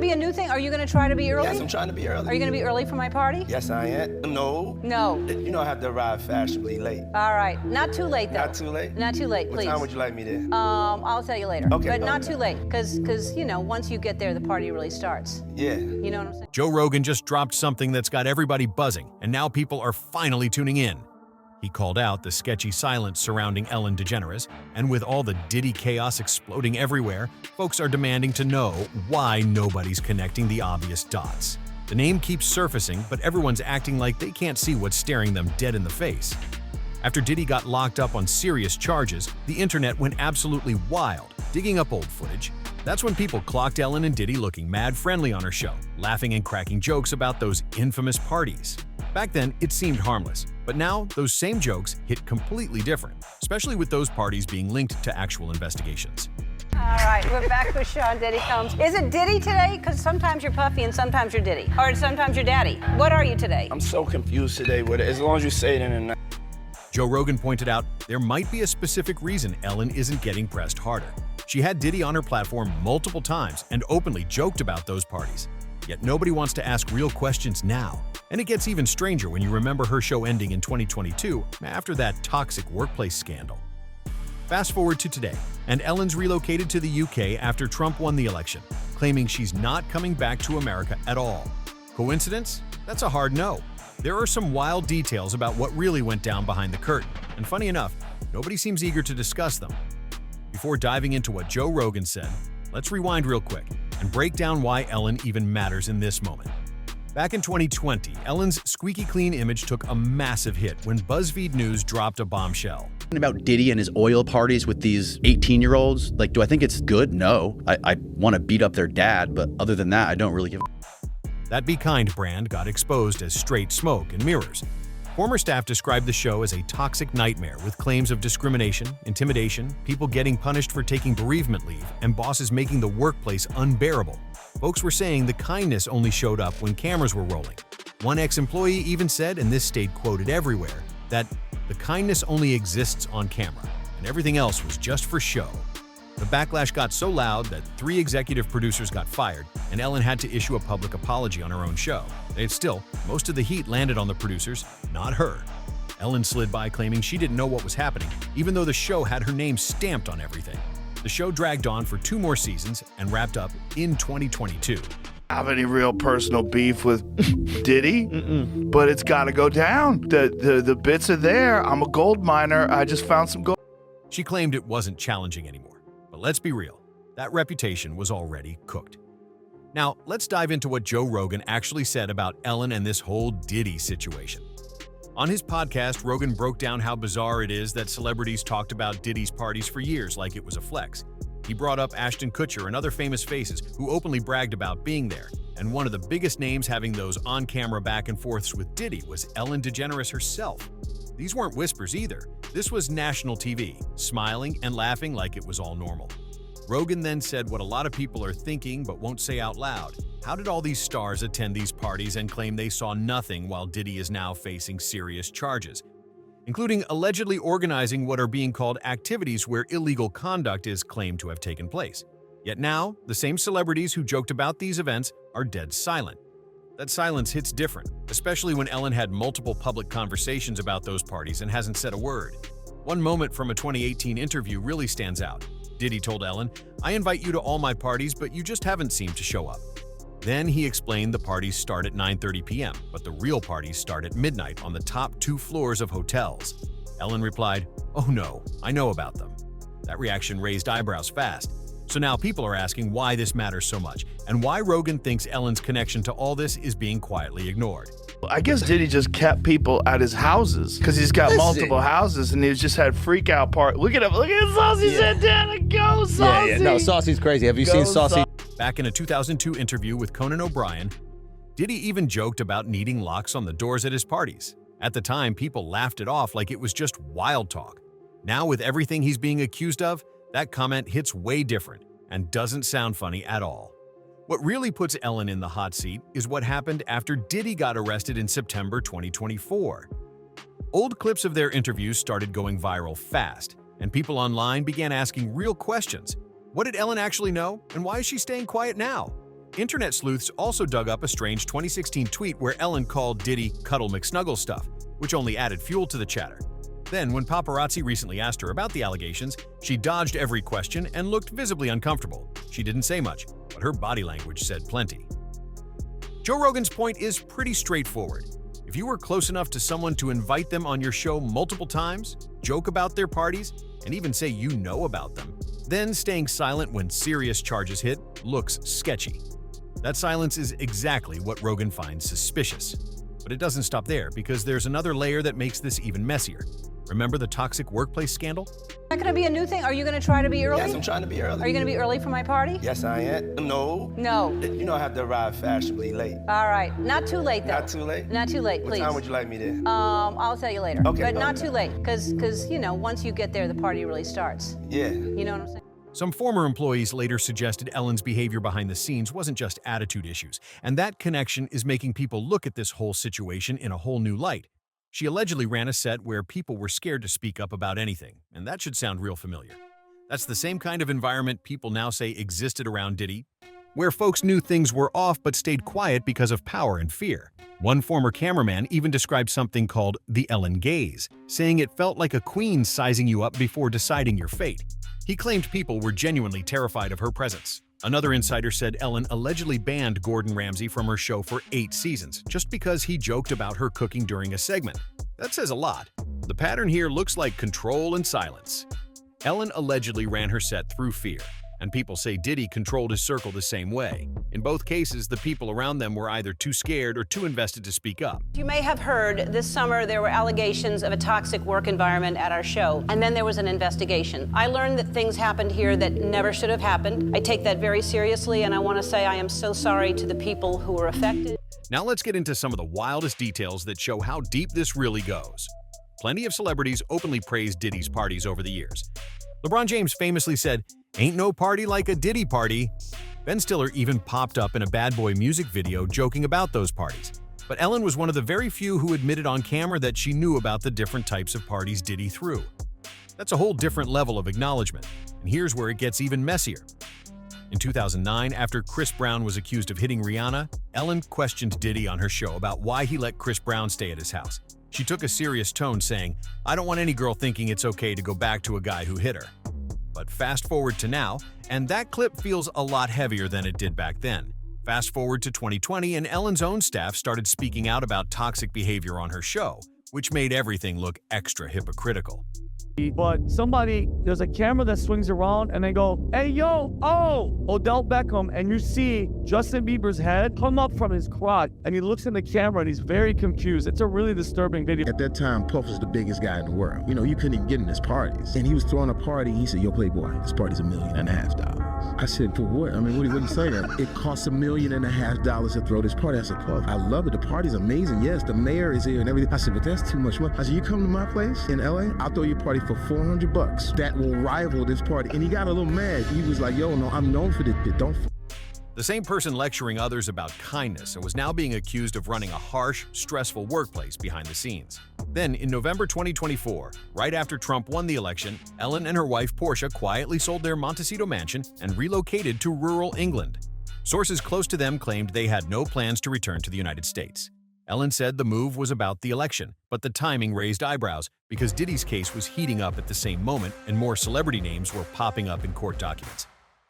be a new thing? Are you going to try to be early? Yes, I'm trying to be early. Are you going to be early for my party? Yes, I am. No. No. You know I have to arrive fashionably late. All right. Not too late, though. Not too late? Not too late, please. What time would you like me there? I'll tell you later. Okay. But not too late, because you know, once you get there, the party really starts. Yeah. You know what I'm saying? Joe Rogan just dropped something that's got everybody buzzing, and now people are finally tuning in. He called out the sketchy silence surrounding Ellen DeGeneres, and with all the Diddy chaos exploding everywhere, folks are demanding to know why nobody's connecting the obvious dots. The name keeps surfacing, but everyone's acting like they can't see what's staring them dead in the face. After Diddy got locked up on serious charges, the internet went absolutely wild, digging up old footage. That's when people clocked Ellen and Diddy looking mad friendly on her show, laughing and cracking jokes about those infamous parties. Back then, it seemed harmless, but now those same jokes hit completely different, especially with those parties being linked to actual investigations. All right, we're back with Sean Diddy Combs. Is it Diddy today? Because sometimes you're Puffy and sometimes you're Diddy. Or sometimes you're Daddy. What are you today? I'm so confused today with it, as long as you say it in a night. Joe Rogan pointed out there might be a specific reason Ellen isn't getting pressed harder. She had Diddy on her platform multiple times and openly joked about those parties. Yet nobody wants to ask real questions now. And it gets even stranger when you remember her show ending in 2022 after that toxic workplace scandal. Fast forward to today, and Ellen's relocated to the UK after Trump won the election, claiming she's not coming back to America at all. Coincidence? That's a hard no. There are some wild details about what really went down behind the curtain, and funny enough, nobody seems eager to discuss them. Before diving into what Joe Rogan said, let's rewind real quick and break down why Ellen even matters in this moment. Back in 2020, Ellen's squeaky clean image took a massive hit when BuzzFeed News dropped a bombshell. About Diddy and his oil parties with these 18-year-olds, like, do I think it's good? No. I want to beat up their dad, but other than that, I don't really give a... That Be Kind brand got exposed as straight smoke and mirrors. Former staff described the show as a toxic nightmare with claims of discrimination, intimidation, people getting punished for taking bereavement leave, and bosses making the workplace unbearable. Folks were saying the kindness only showed up when cameras were rolling. One ex-employee even said, and this stayed quoted everywhere, that the kindness only exists on camera, and everything else was just for show. The backlash got so loud that 3 executive producers got fired, and Ellen had to issue a public apology on her own show. And still, most of the heat landed on the producers, not her. Ellen slid by claiming she didn't know what was happening, even though the show had her name stamped on everything. The show dragged on for 2 more seasons and wrapped up in 2022. Have any real personal beef with Diddy, but it's got to go down. The bits are there. I'm a gold miner. I just found some gold. She claimed it wasn't challenging anymore. But let's be real, that reputation was already cooked. Now, let's dive into what Joe Rogan actually said about Ellen and this whole Diddy situation. On his podcast, Rogan broke down how bizarre it is that celebrities talked about Diddy's parties for years like it was a flex. He brought up Ashton Kutcher and other famous faces who openly bragged about being there, and one of the biggest names having those on-camera back and forths with Diddy was Ellen DeGeneres herself. These weren't whispers either. This was national TV, smiling and laughing like it was all normal. Rogan then said what a lot of people are thinking but won't say out loud. How did all these stars attend these parties and claim they saw nothing while Diddy is now facing serious charges, including allegedly organizing what are being called activities where illegal conduct is claimed to have taken place? Yet now, the same celebrities who joked about these events are dead silent. That silence hits different, especially when Ellen had multiple public conversations about those parties and hasn't said a word. One moment from a 2018 interview really stands out. Diddy told Ellen, "I invite you to all my parties, but you just haven't seemed to show up." Then he explained the parties start at 9:30 p.m., but the real parties start at midnight on the top 2 floors of hotels. Ellen replied, "Oh no, I know about them." That reaction raised eyebrows fast. So now people are asking why this matters so much, and why Rogan thinks Ellen's connection to all this is being quietly ignored. I guess Diddy just kept people at his houses because he's got multiple houses and he's just had freak out part. Look at him. Look at Saucy said down and go, Saucy. Yeah. No, Saucy's crazy. Have you seen Saucy? Back in a 2002 interview with Conan O'Brien, Diddy even joked about needing locks on the doors at his parties. At the time, people laughed it off like it was just wild talk. Now, with everything he's being accused of, that comment hits way different and doesn't sound funny at all. What really puts Ellen in the hot seat is what happened after Diddy got arrested in September 2024. Old clips of their interviews started going viral fast, and people online began asking real questions. What did Ellen actually know, and why is she staying quiet now? Internet sleuths also dug up a strange 2016 tweet where Ellen called Diddy Cuddle McSnuggle stuff, which only added fuel to the chatter. Then, when paparazzi recently asked her about the allegations, she dodged every question and looked visibly uncomfortable. She didn't say much, but her body language said plenty. Joe Rogan's point is pretty straightforward. If you were close enough to someone to invite them on your show multiple times, joke about their parties, and even say you know about them, then staying silent when serious charges hit looks sketchy. That silence is exactly what Rogan finds suspicious. But it doesn't stop there, because there's another layer that makes this even messier. Remember the toxic workplace scandal? Is that going to be a new thing? Are you going to try to be early? Yes, I'm trying to be early. Are you going to be early for my party? Yes, I am. No. No. You know I have to arrive fashionably late. All right. Not too late, though. Not too late? Not too late, What please. time would you like me there? I'll tell you later. Okay, But go not ahead. too late, because, you know, once you get there, the party really starts. Yeah. You know what I'm saying? Some former employees later suggested Ellen's behavior behind the scenes wasn't just attitude issues, and that connection is making people look at this whole situation in a whole new light. She allegedly ran a set where people were scared to speak up about anything, and that should sound real familiar. That's the same kind of environment people now say existed around Diddy, where folks knew things were off but stayed quiet because of power and fear. One former cameraman even described something called the Ellen gaze, saying it felt like a queen sizing you up before deciding your fate. He claimed people were genuinely terrified of her presence. Another insider said Ellen allegedly banned Gordon Ramsay from her show for 8 seasons, just because he joked about her cooking during a segment. That says a lot. The pattern here looks like control and silence. Ellen allegedly ran her set through fear, and people say Diddy controlled his circle the same way. In both cases, the people around them were either too scared or too invested to speak up. You may have heard this summer there were allegations of a toxic work environment at our show, and then there was an investigation. I learned that things happened here that never should have happened. I take that very seriously, and I want to say I am so sorry to the people who were affected. Now let's get into some of the wildest details that show how deep this really goes. Plenty of celebrities openly praised Diddy's parties over the years. LeBron James famously said, "Ain't no party like a Diddy party." Ben Stiller even popped up in a Bad Boy music video joking about those parties. But Ellen was one of the very few who admitted on camera that she knew about the different types of parties Diddy threw. That's a whole different level of acknowledgement, and here's where it gets even messier. In 2009, after Chris Brown was accused of hitting Rihanna, Ellen questioned Diddy on her show about why he let Chris Brown stay at his house. She took a serious tone saying, "I don't want any girl thinking it's okay to go back to a guy who hit her." But fast forward to now, and that clip feels a lot heavier than it did back then. Fast forward to 2020, and Ellen's own staff started speaking out about toxic behavior on her show, which made everything look extra hypocritical. But there's a camera that swings around and they go, "Hey, yo, oh, Odell Beckham," and you see Justin Bieber's head come up from his crotch, and he looks in the camera and he's very confused. It's a really disturbing video. At that time, Puff was the biggest guy in the world. You know, you couldn't even get in his parties. And he was throwing a party. He said, "Yo, Playboy, this party's $1.5 million. I said, "For what? I mean, what are you saying? It costs $1.5 million to throw this party." I said, "Puff, I love it. The party's amazing. Yes, the mayor is here and everything." I said, "But that's too much money." I said, "You come to my place in LA, I'll throw you a party for $400 that will rival this party." And he got a little mad. He was like, "Yo, no, I'm known for this shit. Don't." The same person lecturing others about kindness was now being accused of running a harsh, stressful workplace behind the scenes. Then, in November 2024, right after Trump won the election, Ellen and her wife Portia quietly sold their Montecito mansion and relocated to rural England. Sources close to them claimed they had no plans to return to the United States. Ellen said the move was about the election, but the timing raised eyebrows because Diddy's case was heating up at the same moment and more celebrity names were popping up in court documents.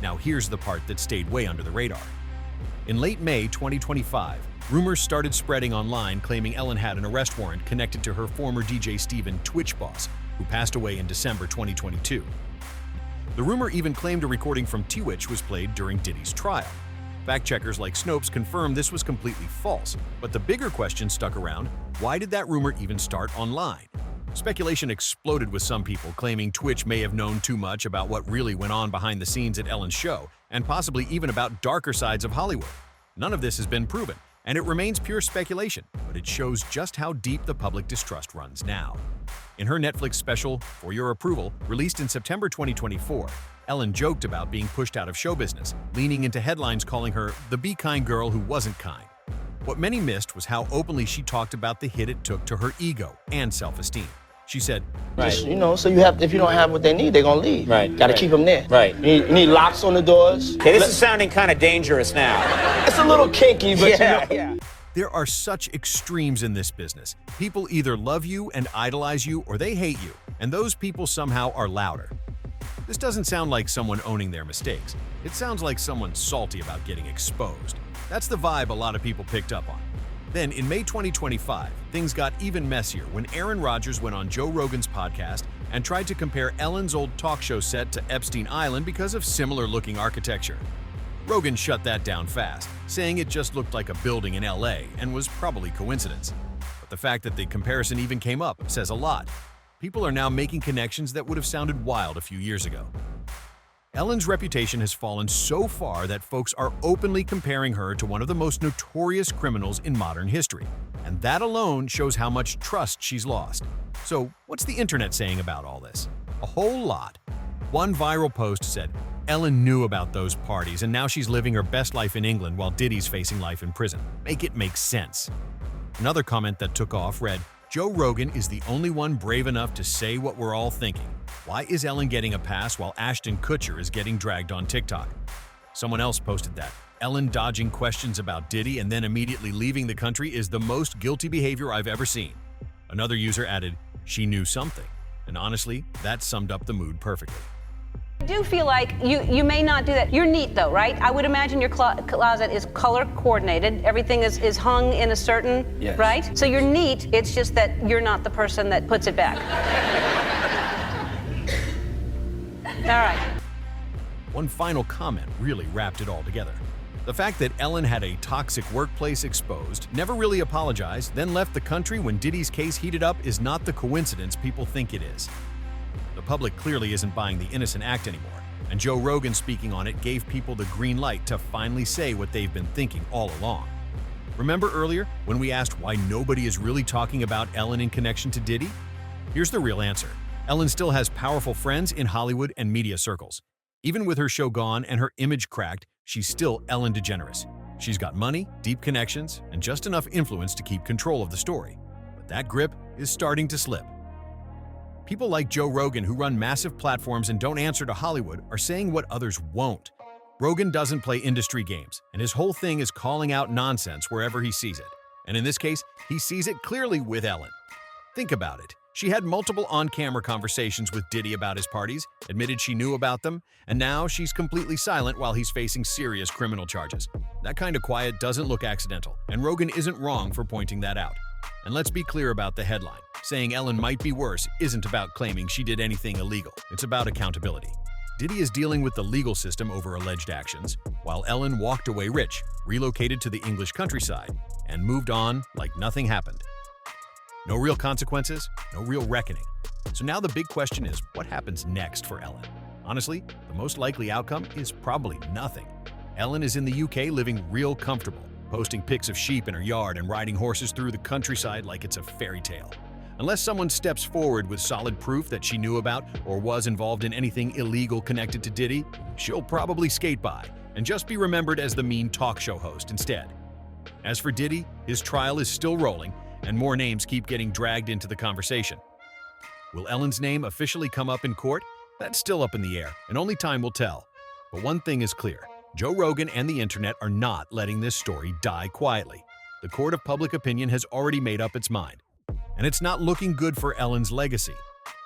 Now here's the part that stayed way under the radar. In late May 2025, rumors started spreading online claiming Ellen had an arrest warrant connected to her former DJ Steven Twitch boss, who passed away in December 2022. The rumor even claimed a recording from Twitch was played during Diddy's trial. Fact-checkers like Snopes confirmed this was completely false, but the bigger question stuck around: why did that rumor even start online? Speculation exploded with some people claiming Twitch may have known too much about what really went on behind the scenes at Ellen's show, and possibly even about darker sides of Hollywood. None of this has been proven, and it remains pure speculation, but it shows just how deep the public distrust runs now. In her Netflix special, For Your Approval, released in September 2024, Ellen joked about being pushed out of show business, leaning into headlines calling her the be kind girl who wasn't kind. What many missed was how openly she talked about the hit it took to her ego and self-esteem. She said, Just, you know, so you have, if you don't have what they need, they're gonna leave. Right, Gotta right. keep them there. Right. You need locks on the doors. Okay, this is sounding kind of dangerous now. It's a little kinky, but Yeah, you know. yeah. there are such extremes in this business. People either love you and idolize you or they hate you, and those people somehow are louder. This doesn't sound like someone owning their mistakes. It sounds like someone salty about getting exposed. That's the vibe a lot of people picked up on. Then, in May 2025, things got even messier when Aaron Rodgers went on Joe Rogan's podcast and tried to compare Ellen's old talk show set to Epstein Island because of similar-looking architecture. Rogan shut that down fast, saying it just looked like a building in LA and was probably coincidence. But the fact that the comparison even came up says a lot. People are now making connections that would have sounded wild a few years ago. Ellen's reputation has fallen so far that folks are openly comparing her to one of the most notorious criminals in modern history. And that alone shows how much trust she's lost. So, what's the internet saying about all this? A whole lot. One viral post said, Ellen knew about those parties and now she's living her best life in England while Diddy's facing life in prison. Make it make sense. Another comment that took off read, Joe Rogan is the only one brave enough to say what we're all thinking. Why is Ellen getting a pass while Ashton Kutcher is getting dragged on TikTok? Someone else posted that. Ellen dodging questions about Diddy and then immediately leaving the country is the most guilty behavior I've ever seen. Another user added, she knew something. And honestly, that summed up the mood perfectly. I do feel like you may not do that. You're neat though, right? I would imagine your closet is color coordinated. Everything is hung in a certain, Yes. right? So you're neat, it's just that you're not the person that puts it back. All right. One final comment really wrapped it all together. The fact that Ellen had a toxic workplace exposed, never really apologized, then left the country when Diddy's case heated up is not the coincidence people think it is. The public clearly isn't buying the innocent act anymore, and Joe Rogan speaking on it gave people the green light to finally say what they've been thinking all along. Remember earlier when we asked why nobody is really talking about Ellen in connection to Diddy? Here's the real answer. Ellen still has powerful friends in Hollywood and media circles. Even with her show gone and her image cracked, she's still Ellen DeGeneres. She's got money, deep connections, and just enough influence to keep control of the story. But that grip is starting to slip. People like Joe Rogan, who run massive platforms and don't answer to Hollywood, are saying what others won't. Rogan doesn't play industry games, and his whole thing is calling out nonsense wherever he sees it. And in this case, he sees it clearly with Ellen. Think about it. She had multiple on-camera conversations with Diddy about his parties, admitted she knew about them, and now she's completely silent while he's facing serious criminal charges. That kind of quiet doesn't look accidental, and Rogan isn't wrong for pointing that out. And let's be clear about the headline. Saying Ellen might be worse isn't about claiming she did anything illegal. It's about accountability. Diddy is dealing with the legal system over alleged actions, while Ellen walked away rich, relocated to the English countryside, and moved on like nothing happened. No real consequences, no real reckoning. So now the big question is, what happens next for Ellen? Honestly, the most likely outcome is probably nothing. Ellen is in the UK living real comfortable, posting pics of sheep in her yard and riding horses through the countryside like it's a fairy tale. Unless someone steps forward with solid proof that she knew about or was involved in anything illegal connected to Diddy, she'll probably skate by and just be remembered as the mean talk show host instead. As for Diddy, his trial is still rolling, and more names keep getting dragged into the conversation. Will Ellen's name officially come up in court? That's still up in the air, and only time will tell. But one thing is clear. Joe Rogan and the internet are not letting this story die quietly. The court of public opinion has already made up its mind. And it's not looking good for Ellen's legacy.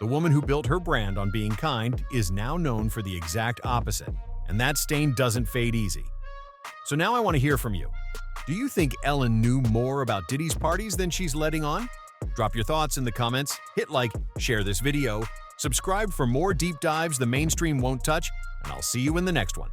The woman who built her brand on being kind is now known for the exact opposite, and that stain doesn't fade easy. So now I want to hear from you. Do you think Ellen knew more about Diddy's parties than she's letting on? Drop your thoughts in the comments, hit like, share this video, subscribe for more deep dives the mainstream won't touch, and I'll see you in the next one.